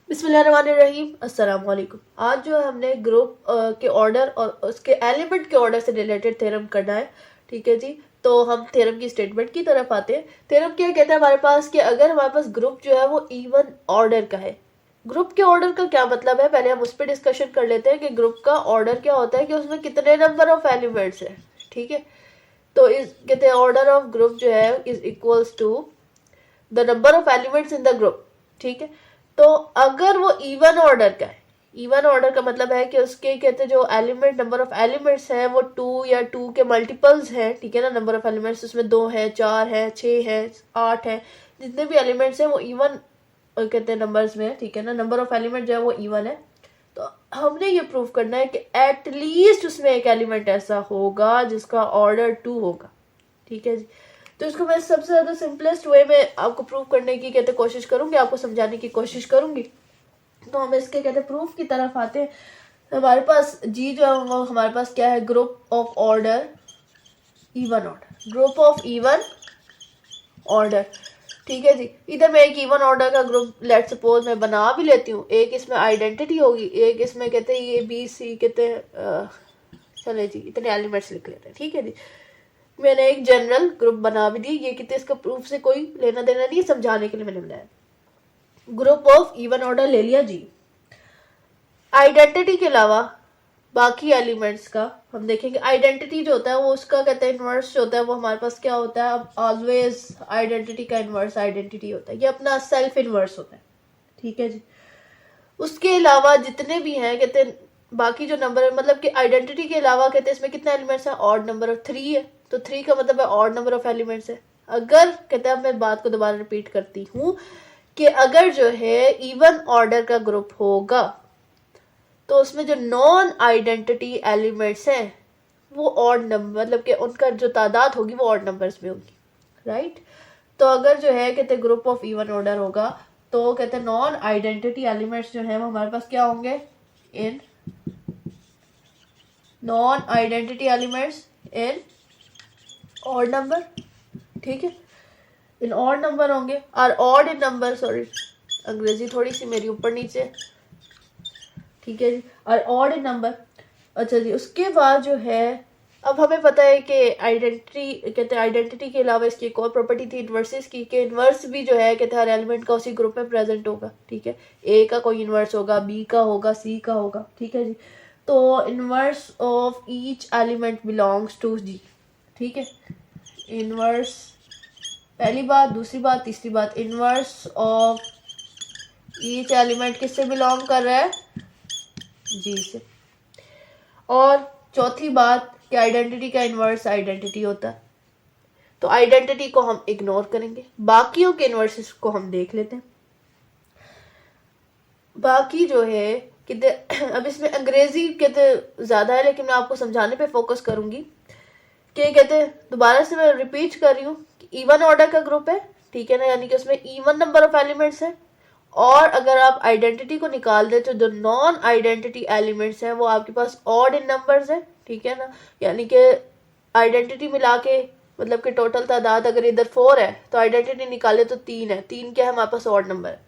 बिस्मिल्लाहिर्रहमानिर्रहीम। अस्सलाम वालेकुम। आज जो है हमने ग्रुप के ऑर्डर और उसके एलिमेंट के ऑर्डर से रिलेटेड थ्योरम करना है। ठीक है जी, तो हम थ्योरम की स्टेटमेंट की तरफ आते हैं। थ्योरम क्या कहता है हमारे पास कि अगर हमारे पास ग्रुप जो है वो इवन ऑर्डर का है। ग्रुप के ऑर्डर का क्या मतलब है, पहले हम उस पर डिस्कशन कर लेते हैं कि ग्रुप का ऑर्डर क्या होता है, कि उसमें कितने नंबर ऑफ एलिमेंट्स है। ठीक है, तो इस कहते हैं ऑर्डर ऑफ ग्रुप जो है is equals to the number of elements in the group. ठीक है, तो अगर वो इवन ऑर्डर का है, इवन ऑर्डर का मतलब है कि उसके कहते हैं जो एलिमेंट नंबर ऑफ एलिमेंट्स है वो 2 या 2 के मल्टीपल्स हैं। ठीक है ना, नंबर ऑफ एलिमेंट्स उसमें 2 है, 4 है, 6 है, 8 है, जितने भी एलिमेंट्स हैं वो इवन कहते हैं नंबर्स में है। ठीक है ना, नंबर ऑफ एलिमेंट जो है वो इवन है। तो हमने ये प्रूव करना है कि एटलीस्ट उसमें एक एलिमेंट ऐसा होगा जिसका ऑर्डर 2 होगा। ठीक है जी, तो इसको मैं सबसे ज़्यादा सिंपलेस्ट वे में आपको प्रूव करने की कहते कोशिश करूंगी, आपको समझाने की कोशिश करूंगी। तो हम इसके कहते प्रूफ की तरफ आते हैं। हमारे पास जी जो है वो हमारे पास क्या है, group of order even order, group of even order. ठीक है जी, इधर मैं एक इवन ऑर्डर का ग्रुप लेट सपोज मैं बना भी लेती हूँ। एक इसमें आइडेंटिटी होगी, एक इसमें कहते हैं ये बी सी कहते हैं चले जी इतने एलिमेंट्स लिख लेते हैं। ठीक है जी, मैंने एक जनरल ग्रुप बना भी दी। ये कितने इसका प्रूफ से कोई लेना देना नहीं, समझाने के लिए मैंने बनाया। ग्रुप ऑफ इवन ऑर्डर ले लिया जी। आइडेंटिटी के अलावा बाकी एलिमेंट्स का हम देखेंगे। आइडेंटिटी जो होता है वो उसका कहते हैं इन्वर्स जो होता है वो हमारे पास क्या होता है, अब ऑलवेज आइडेंटिटी का इन्वर्स आइडेंटिटी होता है, ये अपना सेल्फ इन्वर्स होता है। ठीक है जी, उसके अलावा जितने भी हैं कहते हैं बाकी जो नंबर है, मतलब कि आइडेंटिटी के अलावा कहते हैं इसमें कितने एलिमेंट्स हैं, ऑड नंबर ऑफ 3 है। तो 3 का मतलब है ऑड नंबर ऑफ एलिमेंट्स है। अगर कहते हैं मैं बात को दोबारा रिपीट करती हूँ कि अगर जो है इवन ऑर्डर का ग्रुप होगा तो उसमें जो नॉन आइडेंटिटी एलिमेंट्स हैं वो ऑड नंबर, मतलब कि उनका जो तादाद होगी वो ऑड नंबर्स में होगी। राइट, तो अगर जो है कहते ग्रुप ऑफ इवन ऑर्डर होगा तो कहते हैं नॉन आइडेंटिटी एलिमेंट्स जो है वो हमारे पास क्या होंगे, in non identity elements in odd number. ठीक है, इन ऑड नंबर होंगे और ऑड इन नंबर, सॉरी अंग्रेजी थोड़ी सी मेरी ऊपर नीचे। ठीक है जी, और ऑड इन नंबर। अच्छा जी, उसके बाद जो है अब हमें पता है कि आइडेंटिटी कहते हैं आइडेंटिटी के अलावा इसकी एक और प्रॉपर्टी थी इन्वर्सेस की, कि इन्वर्स भी जो है कहते हैं हर एलिमेंट का उसी ग्रुप में प्रेजेंट होगा। ठीक है, ए का कोई इन्वर्स होगा, बी का होगा, सी का होगा। ठीक है जी, तो inverse of each element belongs to G. ठीक है, इन्वर्स पहली बात, दूसरी बात, तीसरी बात, इन्वर्स ऑफ ईच एलिमेंट किससे बिलोंग कर रहा है, जी से। और चौथी बात कि आइडेंटिटी का इन्वर्स आइडेंटिटी होता है। तो आइडेंटिटी को हम इग्नोर करेंगे, बाकियों के इन्वर्सेस को हम देख लेते हैं। बाकी जो है कहते अब इसमें अंग्रेजी कहते ज्यादा है लेकिन मैं आपको समझाने पे फोकस करूंगी कि कहते दोबारा से मैं रिपीट कर रही हूँ कि इवन ऑर्डर का ग्रुप है। ठीक है ना, यानी कि उसमें इवन नंबर ऑफ एलिमेंट्स है। और अगर आप आइडेंटिटी को निकाल दे तो जो नॉन आइडेंटिटी एलिमेंट्स हैं वो आपके पास ऑड इन नंबर्स है। ठीक है ना, यानी कि आइडेंटिटी मिला के मतलब कि टोटल तादाद अगर इधर 4 है तो आइडेंटिटी निकाले तो 3 है। 3 क्या है हमारे पास, ऑड नंबर है।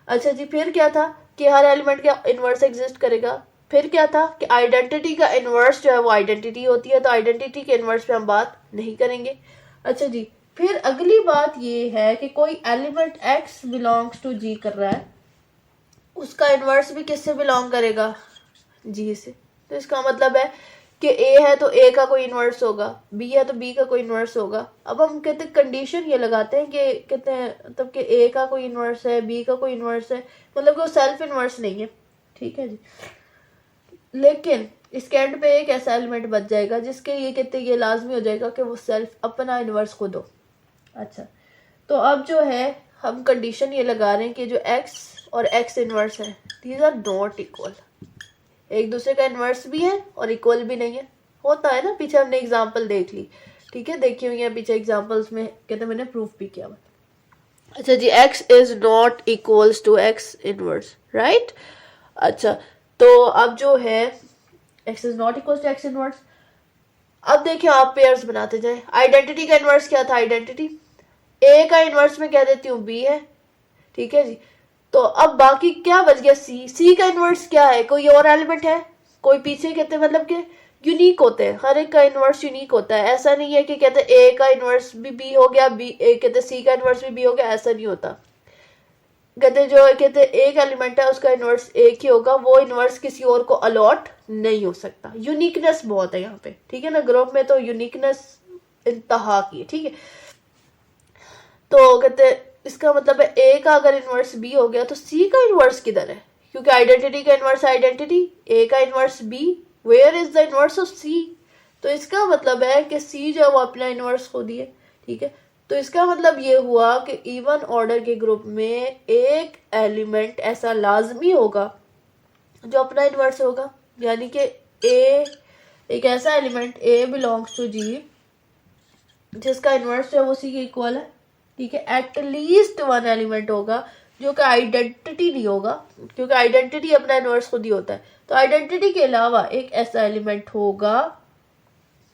अच्छा जी, फिर क्या था कि हर एलिमेंट का इन्वर्स एग्जिस्ट करेगा। फिर क्या था कि आइडेंटिटी का इन्वर्स जो है वो आइडेंटिटी होती है, तो आइडेंटिटी के इन्वर्स पे हम बात नहीं करेंगे। अच्छा जी, फिर अगली बात ये है कि कोई element x belongs to g कर रहा है, उसका इन्वर्स भी किससे बिलोंग करेगा, g से। तो इसका मतलब है कि a है तो a का कोई इन्वर्स होगा, b है तो b का कोई इन्वर्स होगा। अब हम कहते हैं कंडीशन ये लगाते हैं कि कहते हैं मतलब कि a का कोई इन्वर्स है, b का कोई इन्वर्स है, मतलब कि वो सेल्फ इन्वर्स नहीं है। ठीक है जी, लेकिन इसके एंड पे एक ऐसा एलिमेंट बच जाएगा जिसके ये कहते हैं ये लाजमी हो जाएगा कि वो सेल्फ अपना इन्वर्स खुद हो। अच्छा, तो अब जो है हम कंडीशन ये लगा रहे हैं कि जो x और x इन्वर्स है दीज आर नॉट इक्वल, एक दूसरे का इन्वर्स भी है और इक्वल भी नहीं है। होता है ना, पीछे हमने एग्जांपल देख ली। ठीक है, देखी हुई है पीछे एग्जांपल्स में, कहते मैंने प्रूफ भी किया हुआ। अच्छा जी, x is not equals to x inverse, right. अच्छा, तो अब जो है x is not equals to x inverse. अब देखिए आप पेयर्स बनाते जाए। आइडेंटिटी का इन्वर्स क्या था, आइडेंटिटी। a का इन्वर्स में कह देती हूँ b है। ठीक है जी, तो अब बाकी क्या बच गया, सी का इनवर्स क्या है, कोई और एलिमेंट है, कोई पीछे कहते हैं मतलब कि यूनिक होते हैं, हर एक का इनवर्स यूनिक होता है। ऐसा नहीं है कि कहते हैं ए का इनवर्स भी बी हो गया, बी कहते सी का इनवर्स भी बी हो गया, ऐसा नहीं होता। कहते जो कहते एक एलिमेंट है उसका इनवर्स एक ही होगा, वो इनवर्स किसी और को अलॉट नहीं हो सकता। यूनिकनेस बहुत है यहाँ पे, ठीक है ना, ग्रुप में तो यूनिकनेस इंतहा की है, ठीक है। तो कहते इसका मतलब है ए का अगर इनवर्स बी हो गया तो सी का इनवर्स किधर है, क्योंकि आइडेंटिटी का इनवर्स आइडेंटिटी, ए का inverse B, where is the inverse of C. तो इसका मतलब है कि सी जो है वो अपना इनवर्स खो दिए, ठीक है। तो इसका मतलब ये हुआ कि इवन ऑर्डर के ग्रुप में एक एलिमेंट ऐसा लाजमी होगा जो अपना इनवर्स होगा, यानी कि ए एक ऐसा एलिमेंट ए बिलोंग्स टू जी जिसका इनवर्स जो है वो सी के इक्वल है, ठीक है। एटलीस्ट वन एलिमेंट होगा जो कि आइडेंटिटी नहीं होगा, क्योंकि आइडेंटिटी अपना इनवर्स खुद ही होता है। तो आइडेंटिटी के अलावा एक ऐसा एलिमेंट होगा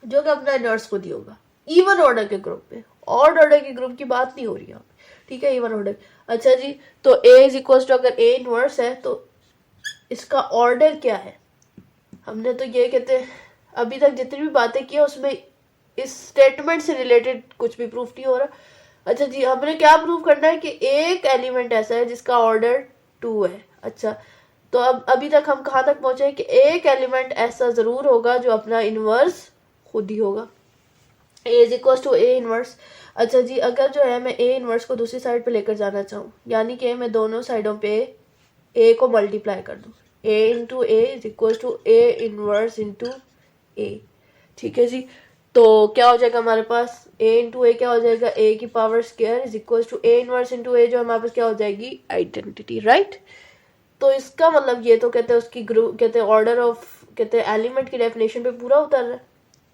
जो कि अपना इनवर्स खुद ही होगा इवन ऑर्डर के ग्रुप में। ऑड ऑर्डर के ग्रुप की बात नहीं हो रही यहाँ पे, ठीक है, इवन ऑर्डर। अच्छा जी, तो ए इज इक्वल टू, अगर ए इनवर्स है तो इसका ऑर्डर क्या है। हमने तो ये कहते हैं अभी तक जितनी भी बातें की है उसमें इस स्टेटमेंट से रिलेटेड कुछ भी प्रूफ नहीं हो रहा। अच्छा जी, हमने क्या प्रूव करना है कि एक एलिमेंट ऐसा है जिसका ऑर्डर 2 है। अच्छा, तो अब अभी तक हम कहाँ तक पहुंचे हैं कि एक एलिमेंट ऐसा जरूर होगा जो अपना इनवर्स खुद ही होगा, A is equal to A inverse. अच्छा जी, अगर जो है मैं ए इनवर्स को दूसरी साइड पे लेकर जाना चाहूँ, यानी कि मैं दोनों साइडों पे ए को मल्टीप्लाई कर दूँ, A into A is equal to A inverse into A, ठीक है जी। तो क्या हो जाएगा हमारे पास, ए इंटू ए क्या हो जाएगा, ए की power square is equal to A inverse into A, जो हमारे पास क्या हो जाएगी, आइडेंटिटी, राइट। तो इसका मतलब ये तो कहते हैं उसकी ग्रुप कहते हैं ऑर्डर ऑफ कहते हैं एलिमेंट की डेफिनेशन पे पूरा उतर रहा है,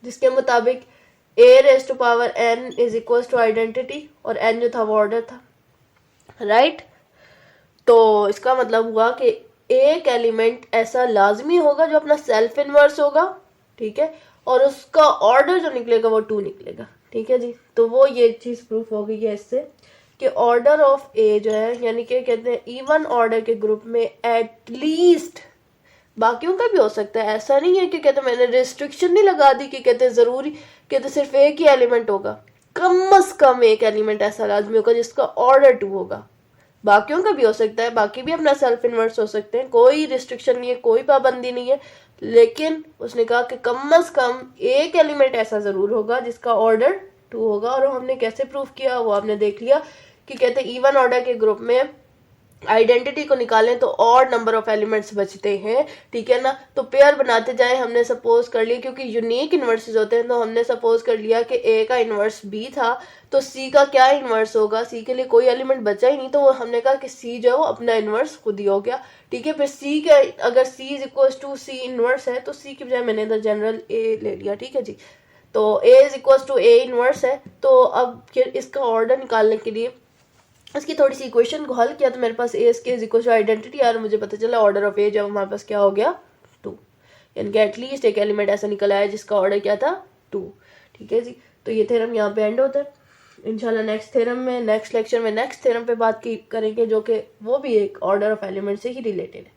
जिसके मुताबिक A raise to power N is equal to identity, और एन जो था वो ऑर्डर था, राइट। तो इसका मतलब हुआ कि एक एलिमेंट ऐसा लाजमी होगा जो अपना सेल्फ इनवर्स होगा, ठीक है, और उसका ऑर्डर जो निकलेगा वो 2 निकलेगा, ठीक है जी। तो वो ये चीज प्रूफ हो गई है इससे कि ऑर्डर ऑफ ए जो है, यानी कि कहते हैं इवन ऑर्डर के ग्रुप में एटलीस्ट, बाकियों का भी हो सकता है, ऐसा नहीं है कि कहते मैंने रिस्ट्रिक्शन नहीं लगा दी कि कहते जरूरी कहते सिर्फ एक ही एलिमेंट होगा, कम से कम एक एलिमेंट ऐसा लाजमी होगा जिसका ऑर्डर 2 होगा। बाकियों का भी हो सकता है, बाकी भी अपना सेल्फ इनवर्स हो सकते हैं, कोई रिस्ट्रिक्शन नहीं है, कोई पाबंदी नहीं है, लेकिन उसने कहा कि कम से कम एक एलिमेंट ऐसा जरूर होगा जिसका ऑर्डर 2 होगा। और हमने कैसे प्रूफ किया वो आपने देख लिया कि कहते इवन ऑर्डर के ग्रुप में आइडेंटिटी को निकालें तो और नंबर ऑफ एलिमेंट्स बचते हैं, ठीक है ना। तो पेयर बनाते जाए, हमने सपोज कर लिया क्योंकि यूनिक इनवर्सेस होते हैं, तो हमने सपोज कर लिया कि ए का इनवर्स बी था, तो सी का क्या इनवर्स होगा, सी के लिए कोई एलिमेंट बचा ही नहीं, तो हमने कहा कि सी जो है वो अपना इनवर्स खुद ही हो गया, ठीक है। फिर सी के अगर C is equal to C inverse है तो सी की बजाय मैंने इधर जनरल ए ले लिया, ठीक है जी। तो A is equal to A inverse है, तो अब फिर इसका ऑर्डर निकालने के लिए इसकी थोड़ी सी इक्वेशन को हल किया तो मेरे पास ए इसके इज इक्वल टू आइडेंटिटी, और मुझे पता चला ऑर्डर ऑफ ए जब हमारे पास क्या हो गया 2, यानी कि एटलीस्ट एक एलिमेंट ऐसा निकल आया जिसका ऑर्डर क्या था 2, ठीक है जी। तो ये थ्योरम यहाँ पे एंड होता है। इंशाल्लाह नेक्स्ट थ्योरम में नेक्स्ट लेक्चर में नेक्स्ट थ्योरम पे बात करेंगे, जो कि वो भी एक ऑर्डर ऑफ एलिमेंट से ही रिलेटेड है।